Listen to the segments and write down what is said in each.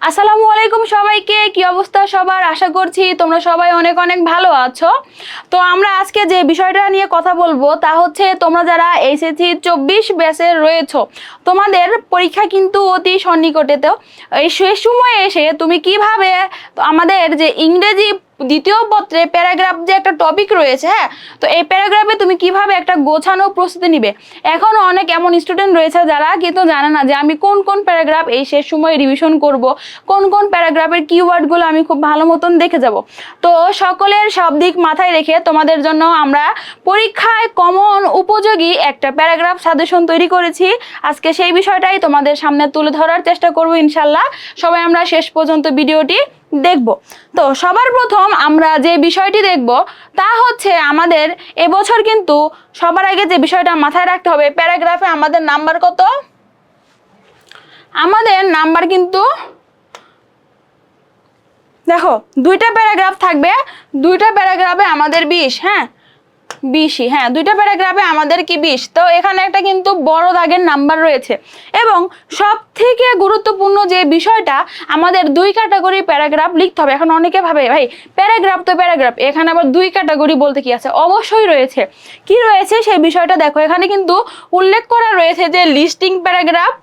আসসালামু আলাইকুম সবাইকে, কি অবস্থা সবার? আশা করছি তোমরা সবাই অনেক অনেক ভালো আছো। তো আমরা আজকে যে বিষয়টা নিয়ে কথা বলবো তা হচ্ছে তোমরা যারা এইচএসসি 24 ব্যাচে রয়েছো, তোমাদের পরীক্ষা কিন্তু অতি সন্নিকটে। তো এই শেষ সময়ে এসে তুমি কিভাবে আমাদের যে ইংরেজি দ্বিতীয় পত্রে প্যারাগ্রাফ যে একটা টপিক রয়েছে, হ্যাঁ, তো এই প্যারাগ্রাফে তুমি কিভাবে একটা গোছানো প্রস্তুতি নিবে। এখনো অনেক এমন স্টুডেন্ট রয়েছে যারা কিন্তু জানে না যে আমি কোন কোন প্যারাগ্রাফ এই শেষ সময় রিভিশন করব, কোন কোন প্যারাগ্রাফের কিওয়ার্ডগুলো আমি খুব ভালো মতন দেখে যাব। তো সকলের সব দিক মাথায় রেখে তোমাদের জন্য আমরা পরীক্ষায় কমন উপযোগী একটা প্যারাগ্রাফ সাজেশন তৈরি করেছি। আজকে সেই বিষয়টাই তোমাদের সামনে তুলে ধরার চেষ্টা করব ইনশাল্লাহ। সবাই আমরা শেষ পর্যন্ত ভিডিওটি দেখব। তো সবার প্রথম আমরা যে বিষয়টি দেখব তা হচ্ছে আমাদের এবছর কিন্তু সবার আগে যে বিষয়টা মাথায় রাখতে হবে, প্যারাগ্রাফে আমাদের নাম্বার কত? আমাদের নাম্বার কিন্তু দেখো দুইটা প্যারাগ্রাফ থাকবে, দুইটা প্যারাগ্রাফে আমাদের 20, হ্যাঁ 20ই, হ্যাঁ দুইটা প্যারাগ্রাফে আমাদের কি 20। তো এখানে একটা কিন্তু বড় দাগের নাম্বার রয়েছে। এবং সব থেকে গুরুত্বপূর্ণ যে বিষয়টা, আমাদের দুই ক্যাটাগরি প্যারাগ্রাফ লিখতে হবে। এখন অনেকে ভাবে ভাই প্যারাগ্রাফ তো প্যারাগ্রাফ, এখানে আবার দুই ক্যাটাগরি বলতে কি আছে? অবশ্যই রয়েছে। কি রয়েছে সেই বিষয়টা দেখো, এখানে কিন্তু উল্লেখ করা রয়েছে যে লিস্টিং প্যারাগ্রাফ,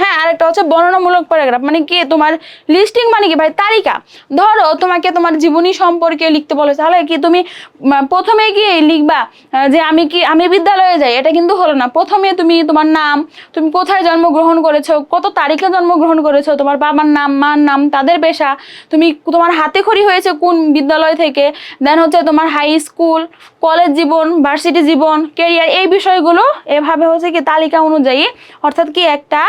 হ্যাঁ, আরেকটা হচ্ছে বর্ণনামূলক প্যারাগ্রাফ। মানে কি তোমার লিস্টিং মানে কি ভাই? তালিকা। ধরো তোমাকে তোমার জীবনী সম্পর্কে লিখতে বলেছে, তাহলে কি তুমি প্রথমে গিয়ে লিখবা যে আমি বিদ্যালয়ে যাই? এটা কিন্তু হলো না। প্রথমে তুমি তোমার নাম, তুমি কোথায় জন্মগ্রহণ করেছো, কত তারিখে জন্মগ্রহণ করেছো, তোমার বাবার নাম, মার নাম, তাদের পেশা, তুমি তোমার হাতে খড়ি হয়েছে কোন বিদ্যালয় থেকে, দেন হচ্ছে তোমার হাই স্কুল, কলেজ জীবন, ভার্সিটি জীবন, কেরিয়ার, এই বিষয়গুলো এভাবে হচ্ছে কি তালিকা অনুযায়ী, অর্থাৎ কি একটা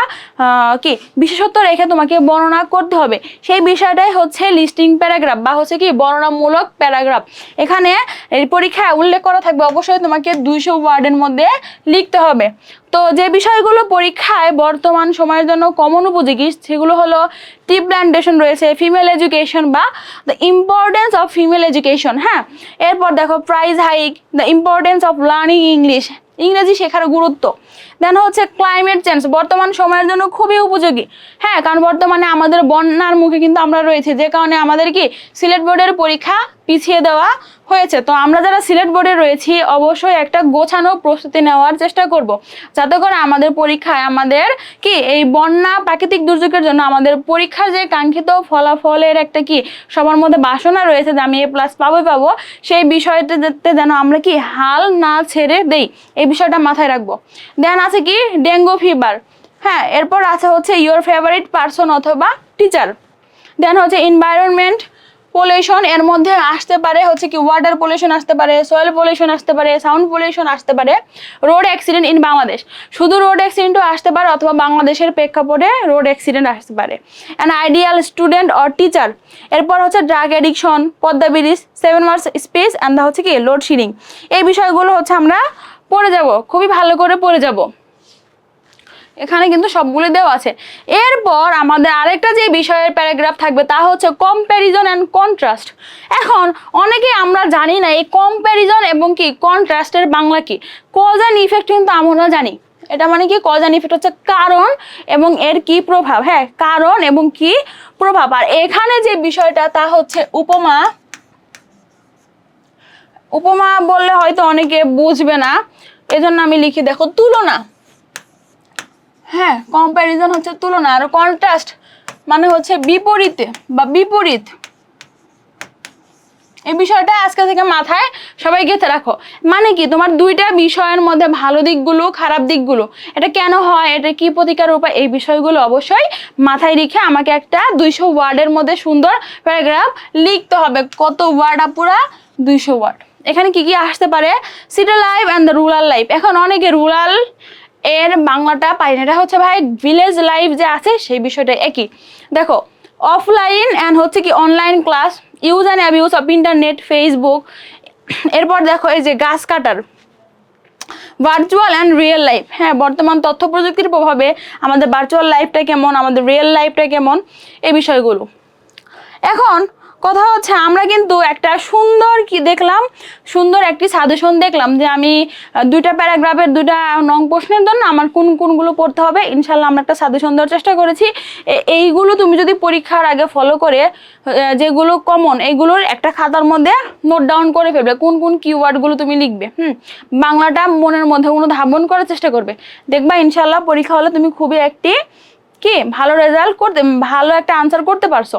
কি বিশেষত্ব রেখে তোমাকে বর্ণনা করতে হবে। সেই বিষয়টাই হচ্ছে লিস্টিং প্যারাগ্রাফ বা হচ্ছে কি বর্ণনামূলক প্যারাগ্রাফ। এখানে এই পরীক্ষায় উল্লেখ করা থাকবে, অবশ্যই তোমাকে 200 ওয়ার্ডের মধ্যে লিখতে হবে। তো যে বিষয়গুলো পরীক্ষায় বর্তমান সময়ের জন্য কমন উপযোগী সেগুলো হলো টি প্ল্যান্টেশন রয়েছে, ফিমেল এডুকেশন বা the importance of female education, হ্যাঁ। এরপর দেখো price hike, the importance of learning English, ইংরেজি শেখার গুরুত্ব। দেন হচ্ছে ক্লাইমেট চেঞ্জ, বর্তমান সময়ের জন্য খুবই উপযোগী, হ্যাঁ, কারণ বর্তমানে আমাদের বন্যার মুখে কিন্তু আমরা রয়েছি, যে কারণে আমাদের কি সিলেট বোর্ডের পরীক্ষা পিছিয়ে দেওয়া হয়েছে। তো আমরা যারা সিলেট বোর্ডে রয়েছি অবশ্যই একটা গোছানো প্রস্তুতি নেওয়ার চেষ্টা করব, যাতে করে আমাদের পরীক্ষায় আমাদের কি এই বন্যা প্রাকৃতিক দুর্যোগের জন্য আমাদের পরীক্ষার যে কাঙ্ক্ষিত ফলাফলের একটা কি সবার মধ্যে বাসনা রয়েছে যে আমি A+ পাবো, সেই বিষয়টাতে যেন আমরা কি হাল না ছেড়ে দেই, এই বিষয়টা মাথায় রাখবো। দেন আছে কি ডেঙ্গু ফিভার, হ্যাঁ। এরপর আছে হচ্ছে ইয়োর ফেভারিট পারসন অথবা টিচার। দেন হচ্ছে এনভায়রনমেন্ট পলিউশন, এর মধ্যে আসতে পারে হচ্ছে কি ওয়াটার পলিউশন আসতে পারে, সয়েল পলিউশন আসতে পারে, সাউন্ড পলিউশন আসতে পারে, রোড অ্যাক্সিডেন্ট ইন বাংলাদেশ, শুধু রোড অ্যাক্সিডেন্টও আসতে পারে অথবা বাংলাদেশের প্রেক্ষাপটে রোড অ্যাক্সিডেন্ট আসতে পারে। An ideal student or teacher. এরপর হচ্ছে drug addiction, Padma bridge, 7 March space and the হচ্ছে কি লোডশেডিং। এই বিষয়গুলো হচ্ছে আমরা পড়ে যাব, খুবই ভালো করে পড়ে যাব। এখানে কিন্তু সবগুলো দেওয়া আছে। এরপর আমাদের আরেকটা যে বিষয়ের প্যারাগ্রাফ থাকবে তা হচ্ছে কম্প্যারিজন অ্যান্ড কন্ট্রাস্ট। এখন অনেকেই আমরা জানি না এই কম্প্যারিজন এবং কি কন্ট্রাস্টের বাংলা কি। কজ অ্যান্ড ইফেক্ট কিন্তু আমরা জানি, এটা মানে কি কজ অ্যান্ড ইফেক্ট হচ্ছে কারণ এবং এর কি প্রভাব, হ্যাঁ, কারণ এবং কি প্রভাব। আর এখানে যে বিষয়টা তা হচ্ছে উপমা। উপমা বললে হয়তো অনেকে বুঝবে না, এজন্য আমি লিখি দেখো তুলনা, হ্যাঁ। কম্প্যারিজন হচ্ছে তুলনা, আর কন্ট্রাস্ট মানে হচ্ছে বিপরীতে বা বিপরীত। এই বিষয়টা আজকে থেকে মাথায় সবাই গেঁথে রাখো। মানে কি তোমার দুইটা বিষয়ের মধ্যে ভালো দিকগুলো, খারাপ দিকগুলো, এটা কেন হয়, এটা কি প্রতিকার উপায়, এই বিষয়গুলো অবশ্যই মাথায় রেখে আমাকে একটা 200 ওয়ার্ডের মধ্যে সুন্দর প্যারাগ্রাফ লিখতে হবে। কত ওয়ার্ড আপুরা? 200 ওয়ার্ড। এখানে কি কি আসতে পারে? City life and the rural life. এখন অনেকে রুরাল এর বাংলাটা পাই না, এটা হচ্ছে ভাই ভিলেজ লাইফ যে আছে সেই বিষয়টা একই। দেখো অফলাইন অ্যান্ড হচ্ছে কি online class, use and abuse of internet, Facebook. এরপর দেখো এই যে গাছ কাটার, ভার্চুয়াল অ্যান্ড রিয়েল লাইফ, হ্যাঁ, বর্তমান তথ্য প্রযুক্তির প্রভাবে আমাদের ভার্চুয়াল লাইফটা কেমন, আমাদের রিয়েল লাইফটা কেমন, এই বিষয়গুলো। এখন কথা হচ্ছে আমরা কিন্তু একটা সুন্দর কি দেখলাম, সুন্দর একটি সাজেশন দেখলাম যে আমি দুইটা প্যারাগ্রাফের দুইটা নং প্রশ্নের জন্য আমার কোন কোনগুলো পড়তে হবে। ইনশাল্লাহ আমরা একটা সাজেশন দেওয়ার চেষ্টা করেছি। এইগুলো তুমি যদি পরীক্ষার আগে ফলো করে যেগুলো কমন এইগুলোর একটা খাতার মধ্যে নোট ডাউন করে ফেলবে, কোন কোন কিওয়ার্ডগুলো তুমি লিখবে। বাংলাটা মনের মধ্যে অনুধাবন করার চেষ্টা করবে, দেখবা ইনশাল্লাহ পরীক্ষা হলে তুমি খুবই একটি কি ভালো রেজাল্ট করতে, ভালো একটা আনসার করতে পারছো,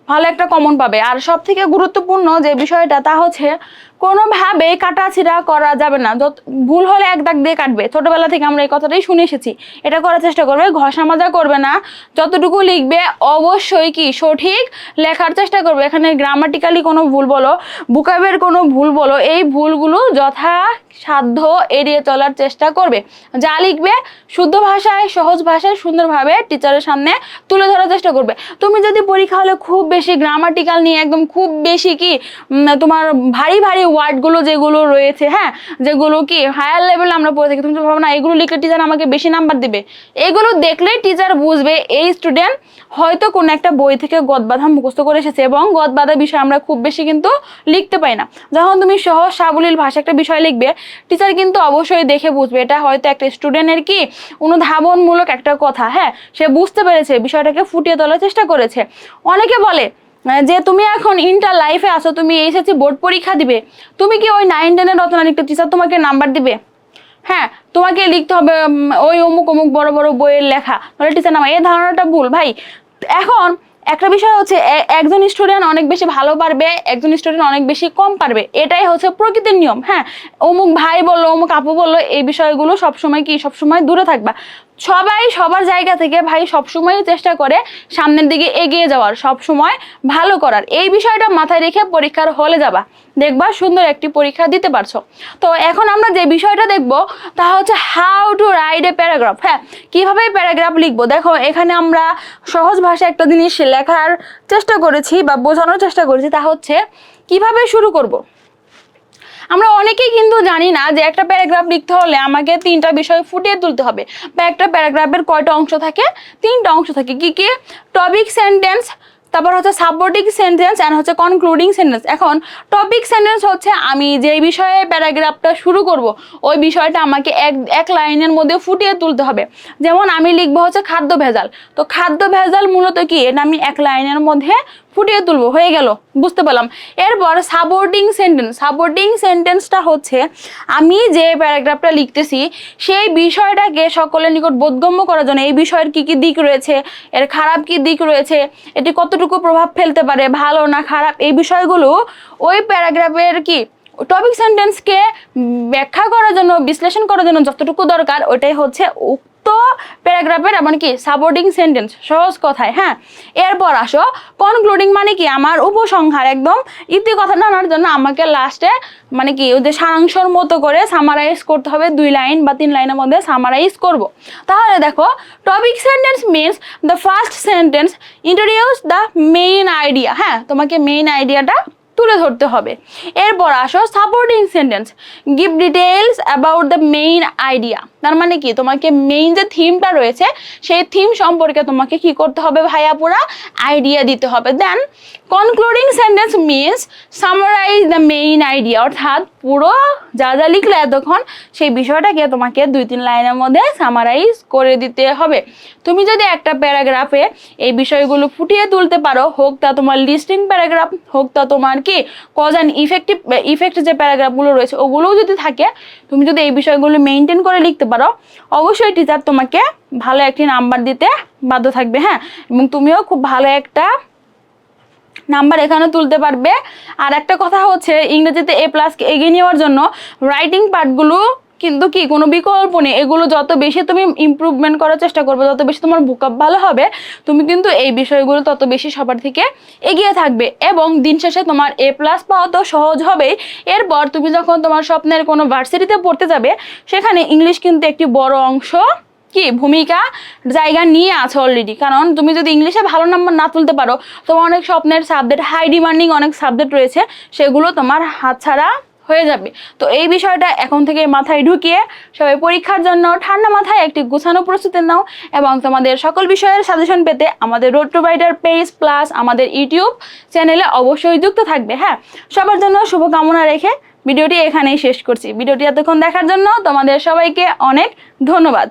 ভালো একটা কমন পাবে। আর সব থেকে গুরুত্বপূর্ণ যে বিষয়টা তা হচ্ছে কোনোভাবে কাটাছিড়া করা যাবে না, যত ভুল হলে এক দাগ দিয়ে কাটবে। ছোটবেলা থেকে আমরা এই কথাটাই শুনে এসেছি, এটা করার চেষ্টা করবে, ঘষা মাজা করবে না। যতটুকু লিখবে অবশ্যই কি সঠিক লেখার চেষ্টা করবে। এখানে গ্রামাটিক্যালি কোনো ভুল বলো, বুকাবের কোনো ভুল বলো, এই ভুলগুলো যথাসাধ্য এড়িয়ে চলার চেষ্টা করবে। যা লিখবে শুদ্ধ ভাষায়, সহজ ভাষায়, সুন্দরভাবে টিচারের সামনে তুলে ধরার চেষ্টা করবে। তুমি যদি পরীক্ষা হলে খুব বেশি গ্রামাটিক্যাল নিয়ে একদম খুব বেশি কি তোমার ভারী ভারী ওয়ার্ডগুলো যেগুলো রয়েছে, হ্যাঁ, যেগুলো কি হায়ার লেভেলে আমরা পড়ে থাকি, তুমি তো ভাবো না এগুলো লিখলে টিচার আমাকে বেশি নাম্বার দিবে। এগুলো দেখলেই টিচার বুঝবে এই স্টুডেন্ট হয়তো কোনো একটা বই থেকে গদবাঁধা মুখস্থ করে এসেছে, এবং গদবাঁধা বিষয় আমরা খুব বেশি কিন্তু লিখতে পাই না। যখন তুমি সহজ সাবলীল ভাষা একটা বিষয় লিখবে, টিচার কিন্তু অবশ্যই দেখে বুঝবে এটা হয়তো একটা স্টুডেন্টের কি অনুধাবনমূলক একটা কথা, হ্যাঁ, সে বুঝতে পেরেছে, বিষয়টাকে ফুটিয়ে তোলার চেষ্টা করেছে। অনেকে বলে যে তুমি এখন ইন্টার লাইফে আসো, তুমি এইচএসসি বোর্ড পরীক্ষা দিবে, তুমি কি ওই 9-10 রচনা লিখতে টিচার তোমাকে নাম্বার দিবে? হ্যাঁ, তোমাকে লিখতে হবে ওই অমুক অমুক বড় বড় বইয়ের লেখা, তাহলে টিচার নাম্বার। এই ধারণাটা ভুল ভাই। এখন একটা বিষয় হচ্ছে একজন স্টুডেন্ট অনেক বেশি ভালো পারবে, একজন স্টুডেন্ট অনেক বেশি কম পারবে, এটাই হচ্ছে প্রকৃতির নিয়ম। হ্যাঁ, অমুক ভাই বললো, অমুক আপু বললো, এই বিষয়গুলো সবসময় কি সবসময় দূরে থাকবা। সবাই সবার জায়গা থেকে ভাই সবসময় চেষ্টা করে সামনের দিকে এগিয়ে যাওয়ার, সবসময় ভালো করার। এই বিষয়টা মাথায় রেখে পরীক্ষার হলে যাবা, দেখবা সুন্দর একটি পরীক্ষা দিতে পারছো। তো এখন আমরা যে বিষয়টা দেখবো তা হচ্ছে how to write a paragraph. হ্যাঁ, কিভাবে প্যারাগ্রাফ লিখবো। দেখো এখানে আমরা সহজ ভাষায় একটা জিনিস লেখার চেষ্টা করেছি বা বোঝানোর চেষ্টা করেছি, তা হচ্ছে কিভাবে শুরু করব। আমরা অনেকেই কিন্তু জানি না যে একটা প্যারাগ্রাফ লিখতে হলে আমাকে 3টা বিষয় ফুটিয়ে তুলতে হবে, বা একটা প্যারাগ্রাফের কয়টা অংশ থাকে, 3টা অংশ থাকে। কি কি? টপিক সেন্টেন্স, তারপর হচ্ছে সাপোর্টিং সেন্টেন্স এন্ড হচ্ছে কনক্লুডিং সেন্টেন্স। এখন টপিক সেন্টেন্স হচ্ছে আমি যে বিষয়ে প্যারাগ্রাফটা শুরু করব ওই বিষয়টা আমাকে এক লাইনের মধ্যে ফুটিয়ে তুলতে হবে। যেমন আমি লিখবো হচ্ছে খাদ্য ভেজাল, তো খাদ্য ভেজাল মূলত কি, এটা আমি এক লাইনের মধ্যে ফুটিয়ে তুলবো, হয়ে গেল, বুঝতে পারলাম। এরপর সাপোর্টিং সেন্টেন্স, সাপোর্টিং সেন্টেন্সটা হচ্ছে আমি যে প্যারাগ্রাফটা লিখতেছি সেই বিষয়টাকে সকলের নিকট বোধগম্য করার জন্য, এই বিষয়ের কি কি দিক রয়েছে, এর খারাপ কি দিক রয়েছে, এটি কতটুকু প্রভাব ফেলতে পারে, ভালো না খারাপ, এই বিষয়গুলো ওই প্যারাগ্রাফের কি টপিক সেন্টেন্সকে ব্যাখ্যা করার জন্য, বিশ্লেষণ করার জন্য যতটুকু দরকার ওইটাই হচ্ছে উক্ত প্যারাগ্রাফের মানে কি সাপোর্টিং সেন্টেন্স, সহজ কথায়। হ্যাঁ, এরপর আসো কনক্লুডিং, মানে কি আমার উপসংহার, একদম ইতি কথা জানার জন্য আমাকে লাস্টে মানে কি ওই যে সারাংশর মতো করে সামারাইজ করতে হবে, 2 লাইন বা 3 লাইনের মধ্যে সামারাইজ করব। তাহলে দেখো topic sentence means the first sentence introduce the main idea. হ্যাঁ, তোমাকে মেইন আইডিয়াটা তুলে ধরতে হবে। এরপর আসো supporting sentence, give details about the main idea. তার মানে কি তোমাকে মেইন যে থিমটা রয়েছে সেই থিম সম্পর্কে তোমাকে কি করতে হবে ভাইয়া, পুরা আইডিয়া দিতে হবে। Then concluding sentence means summarize the main idea, অর্থাৎ পুরো যা যা লিখলে এতক্ষণ সেই বিষয়টাকে তোমাকে 2-3 লাইনের মধ্যে সামারাইজ করে দিতে হবে। তুমি যদি একটা প্যারাগ্রাফে এই বিষয়গুলো ফুটিয়ে তুলতে পারো, হোক তা তোমার লিস্টিং প্যারাগ্রাফ, হোক তা তোমার কি কজ অ্যান্ড ইফেক্ট যে প্যারাগ্রাফগুলো রয়েছে ওগুলোও যদি থাকে, তুমি যদি এই বিষয়গুলো মেনটেন করে লিখতে পারো, অবশ্যই টিচার তোমাকে ভালো একটি নাম্বার দিতে বাধ্য থাকবে। হ্যাঁ, এবং তুমিও খুব ভালো একটা নাম্বার এখানে তুলতে পারবে। আর একটা কথা হচ্ছে ইংরেজিতে A+ এগিয়ে নেওয়ার জন্য রাইটিং পার্টগুলো কিন্তু কি কোনো বিকল্প নেই, এগুলো যত বেশি তুমি ইমপ্রুভমেন্ট করার চেষ্টা করবে, যত বেশি তোমার ভোকাব ভালো হবে, তুমি কিন্তু এই বিষয়গুলো তত বেশি সবার থেকে এগিয়ে থাকবে, এবং দিন শেষে তোমার A+ পাওয়া তো সহজ হবেই। এরপর তুমি যখন তোমার স্বপ্নের কোনো ভার্সিটিতে পড়তে যাবে, সেখানে ইংলিশ কিন্তু একটি বড় অংশ কি ভূমিকা জায়গা নিয়ে আছে অলরেডি। কারণ তুমি যদি ইংলিশে ভালো নাম্বার না তুলতে পারো, তোমার অনেক স্বপ্নের সাবজেক্ট, হাই ডিমান্ডিং অনেক সাবজেক্ট রয়েছে, সেগুলো তোমার হাতছাড়া হয়ে যাবে। তো এই বিষয়টা এখন থেকে মাথায় ঢুকিয়ে সবাই পরীক্ষার জন্য ঠান্ডা মাথায় একটি গুছানো প্রস্তুতি নাও এবং তোমাদের সকল বিষয়ের সাজেশন পেতে আমাদের road to writer page plus আমাদের ইউটিউব চ্যানেলে অবশ্যই যুক্ত থাকবে। হ্যাঁ, সবার জন্য শুভকামনা রেখে ভিডিওটি এখানেই শেষ করছি। ভিডিওটি এতক্ষণ দেখার জন্য তোমাদের সবাইকে অনেক ধন্যবাদ।